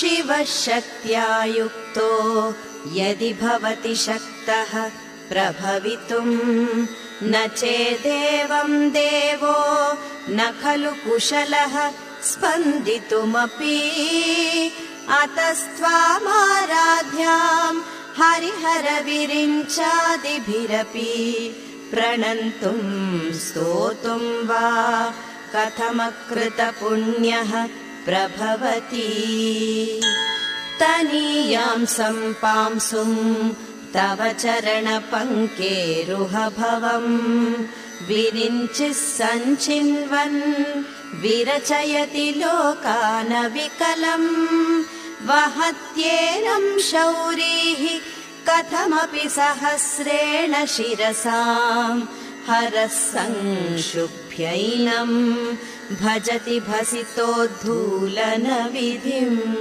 शिवः शक्त्या युक्तो यदि भवति शक्तः प्रभवितुम् न चेदेवं देवो न खलु कुशलः स्पन्दितुमपि अतस्त्वामाराध्यां हरिहरविरिञ्चादिभिरपि प्रणन्तुं स्तोतुं वा कथमकृतपुण्यः प्रभवति तनीयां सम्पांसुं तव चरणपङ्केरुहभवम् विरिञ्चिः सञ्चिन्वन् विरचयति लोकानविकलम् वहत्येनं शौरिः कथमपि सहस्रेण शिरसां हरः संशुभ्यैनं भजति भसितोद्धूलनविधिम्।